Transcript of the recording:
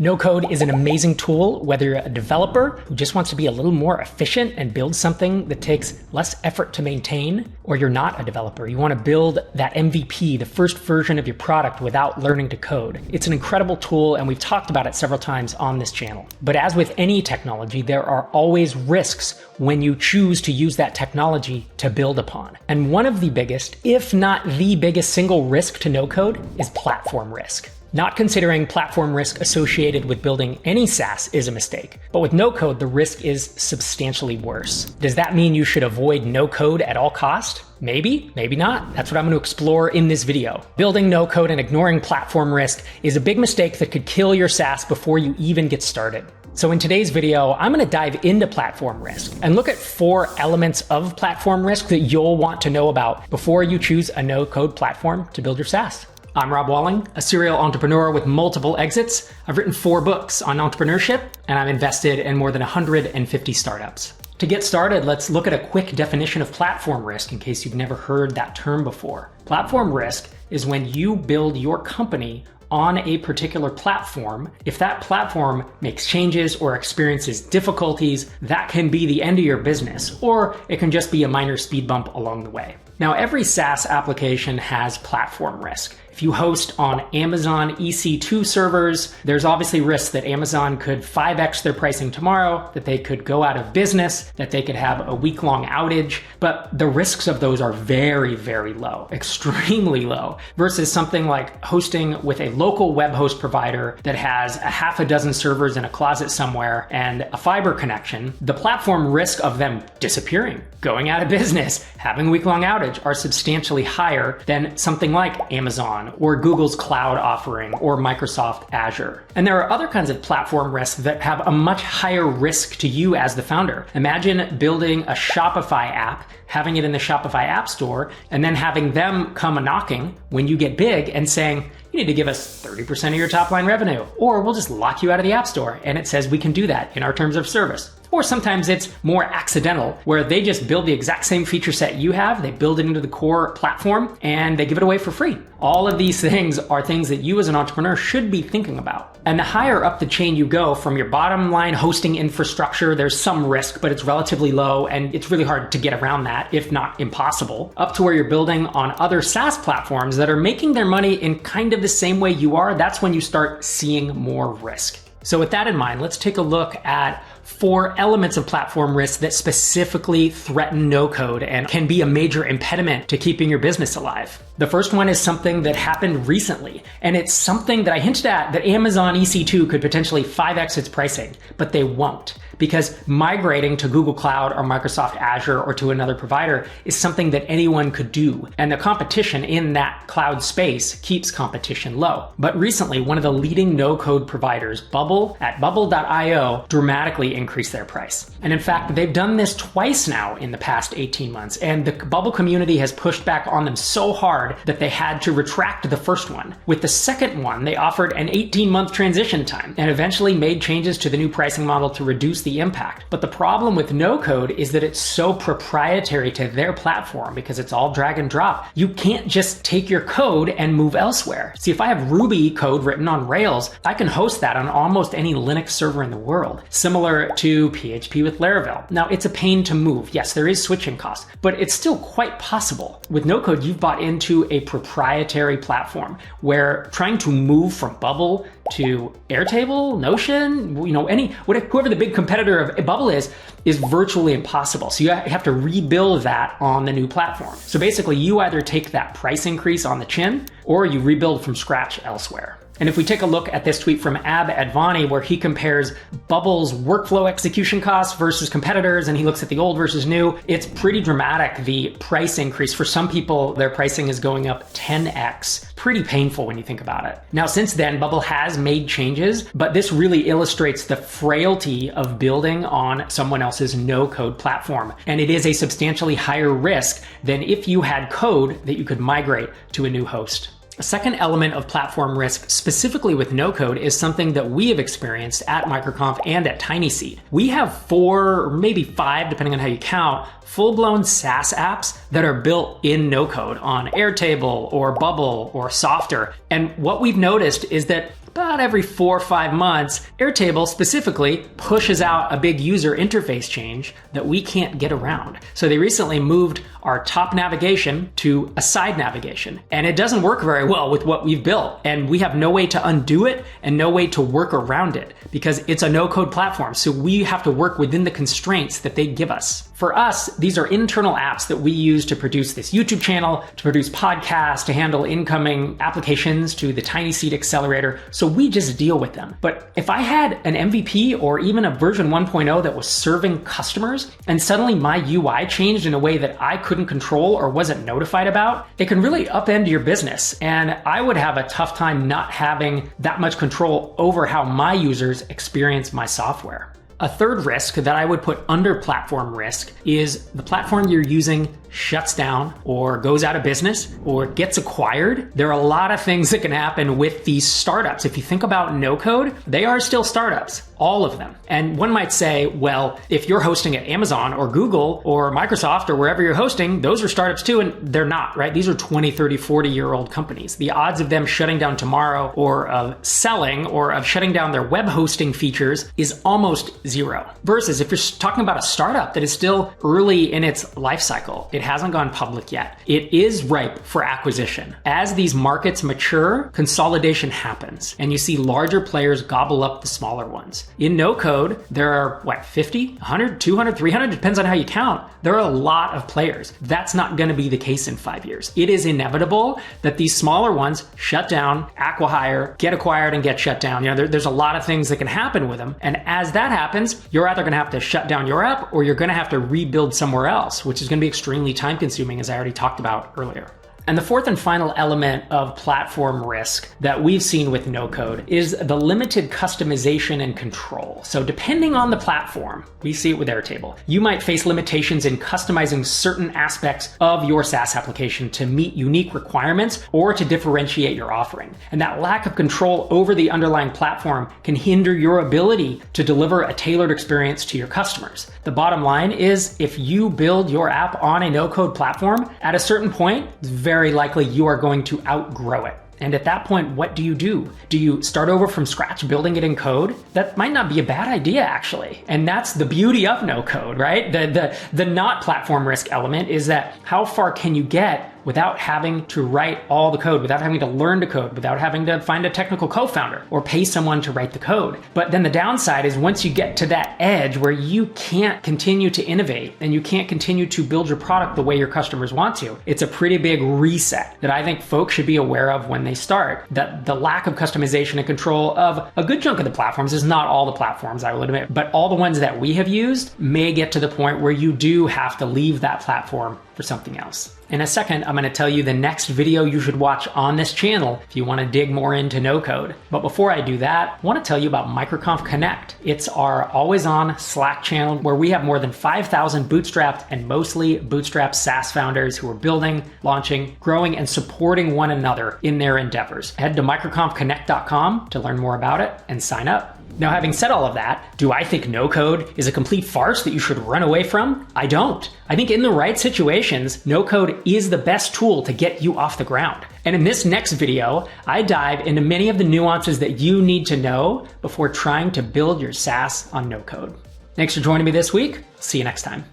NoCode is an amazing tool, whether you're a developer who just wants to be a little more efficient and build something that takes less effort to maintain, or you're not a developer. You want to build that MVP, the first version of your product without learning to code. It's an incredible tool, and we've talked about it several times on this channel. But as with any technology, there are always risks when you choose to use that technology to build upon. And one of the biggest, if not the biggest single risk to NoCode is platform risk. Not considering platform risk associated with building any SaaS is a mistake, but with NoCode, the risk is substantially worse. Does that mean you should avoid NoCode at all cost? Maybe, maybe not. That's what I'm going to explore in this video. Building NoCode and ignoring platform risk is a big mistake that could kill your SaaS before you even get started. So in today's video, I'm going to dive into platform risk and look at 4 elements of platform risk that you'll want to know about before you choose a no-code platform to build your SaaS. I'm Rob Walling, a serial entrepreneur with multiple exits. I've written 4 books on entrepreneurship, and I'm invested in more than 150 startups. To get started, let's look at a quick definition of platform risk in case you've never heard that term before. Platform risk is when you build your company on a particular platform. If that platform makes changes or experiences difficulties, that can be the end of your business, or it can just be a minor speed bump along the way. Now, every SaaS application has platform risk. If you host on Amazon EC2 servers, there's obviously risks that Amazon could 5x their pricing tomorrow, that they could go out of business, that they could have a week-long outage. But the risks of those are very, very low, extremely low, versus something like hosting with a local web host provider that has a half a dozen servers in a closet somewhere and a fiber connection. The platform risk of them disappearing, going out of business, having a week-long outage are substantially higher than something like Amazon or Google's cloud offering or Microsoft Azure. And there are other kinds of platform risks that have a much higher risk to you as the founder. Imagine building a Shopify app, having it in the Shopify App Store, and then having them come knocking when you get big and saying, you need to give us 30% of your top line revenue, or we'll just lock you out of the App Store. And it says we can do that in our terms of service. Or sometimes it's more accidental, where they just build the exact same feature set you have, they build it into the core platform, and they give it away for free. All of these things are things that you as an entrepreneur should be thinking about. And the higher up the chain you go from your bottom line hosting infrastructure, there's some risk, but it's relatively low, and it's really hard to get around that, if not impossible, up to where you're building on other SaaS platforms that are making their money in kind of the same way you are. That's when you start seeing more risk. So with that in mind, let's take a look at 4 elements of platform risk that specifically threaten NoCode and can be a major impediment to keeping your business alive. The first one is something that happened recently, and it's something that I hinted at that Amazon EC2 could potentially 5x its pricing, but they won't, because migrating to Google Cloud or Microsoft Azure or to another provider is something that anyone could do, and the competition in that cloud space keeps competition low. But recently, one of the leading no-code providers, Bubble, at bubble.io, dramatically increased their price. And in fact, they've done this twice now in the past 18 months, and the Bubble community has pushed back on them so hard that they had to retract the first one. With the second one, they offered an 18-month transition time and eventually made changes to the new pricing model to reduce the impact. But the problem with NoCode is that it's so proprietary to their platform because it's all drag and drop. You can't just take your code and move elsewhere. See, if I have Ruby code written on Rails, I can host that on almost any Linux server in the world, similar to PHP with Laravel. Now, it's a pain to move. Yes, there is switching costs, but it's still quite possible. With NoCode, you've bought into a proprietary platform where trying to move from Bubble to Airtable, Notion, whoever the big competitor of Bubble is virtually impossible. So you have to rebuild that on the new platform. So basically, you either take that price increase on the chin or you rebuild from scratch elsewhere. And if we take a look at this tweet from Ab Advani, where he compares Bubble's workflow execution costs versus competitors, and he looks at the old versus new, it's pretty dramatic, the price increase. For some people, their pricing is going up 10x. Pretty painful when you think about it. Now, since then, Bubble has made changes, but this really illustrates the frailty of building on someone else's no-code platform. And it is a substantially higher risk than if you had code that you could migrate to a new host. A second element of platform risk, specifically with NoCode, is something that we have experienced at MicroConf and at TinySeed. We have 4 or maybe 5, depending on how you count, full-blown SaaS apps that are built in NoCode on Airtable or Bubble or Softer. And what we've noticed is that about every 4 or 5 months, Airtable specifically pushes out a big user interface change that we can't get around. So they recently moved our top navigation to a side navigation, and it doesn't work very well with what we've built. And we have no way to undo it and no way to work around it because it's a no-code platform. So we have to work within the constraints that they give us. For us, these are internal apps that we use to produce this YouTube channel, to produce podcasts, to handle incoming applications to the Tiny Seed Accelerator. So we just deal with them. But if I had an MVP or even a version 1.0 that was serving customers and suddenly my UI changed in a way that I couldn't control or wasn't notified about, it can really upend your business. And I would have a tough time not having that much control over how my users experience my software. A third risk that I would put under platform risk is the platform you're using shuts down or goes out of business or gets acquired. There are a lot of things that can happen with these startups. If you think about NoCode, they are still startups, all of them. And one might say, well, if you're hosting at Amazon or Google or Microsoft or wherever you're hosting, those are startups too, and they're not, right? These are 20, 30, 40-year-old companies. The odds of them shutting down tomorrow or of selling or of shutting down their web hosting features is almost zero. Versus if you're talking about a startup that is still early in its life cycle, it hasn't gone public yet. It is ripe for acquisition. As these markets mature, consolidation happens, and you see larger players gobble up the smaller ones. In NoCode, there are, 50, 100, 200, 300, depends on how you count. There are a lot of players. That's not going to be the case in 5 years. It is inevitable that these smaller ones shut down, acquihire, get acquired, and get shut down. There's a lot of things that can happen with them. And as that happens, you're either going to have to shut down your app or you're going to have to rebuild somewhere else, which is going to be extremely time consuming, as I already talked about earlier. And the fourth and final element of platform risk that we've seen with NoCode is the limited customization and control. So depending on the platform, we see it with Airtable, you might face limitations in customizing certain aspects of your SaaS application to meet unique requirements or to differentiate your offering. And that lack of control over the underlying platform can hinder your ability to deliver a tailored experience to your customers. The bottom line is, if you build your app on a no-code platform, at a certain point, it's very likely you are going to outgrow it. And at that point, what do? Do you start over from scratch building it in code? That might not be a bad idea, actually. And that's the beauty of no code, right? The not platform risk element is that how far can you get without having to write all the code, without having to learn to code, without having to find a technical co-founder or pay someone to write the code. But then the downside is once you get to that edge where you can't continue to innovate and you can't continue to build your product the way your customers want to, it's a pretty big reset that I think folks should be aware of when they start. That the lack of customization and control of a good chunk of the platforms, is not all the platforms, I will admit, but all the ones that we have used may get to the point where you do have to leave that platform for something else. In a second, I'm going to tell you the next video you should watch on this channel if you want to dig more into no-code. But before I do that, I want to tell you about MicroConf Connect. It's our always-on Slack channel where we have more than 5,000 bootstrapped and mostly bootstrapped SaaS founders who are building, launching, growing, and supporting one another in their endeavors. Head to microconfconnect.com to learn more about it and sign up. Now, having said all of that, do I think no-code is a complete farce that you should run away from? I don't. I think in the right situations, no-code is the best tool to get you off the ground. And in this next video, I dive into many of the nuances that you need to know before trying to build your SaaS on no-code. Thanks for joining me this week. See you next time.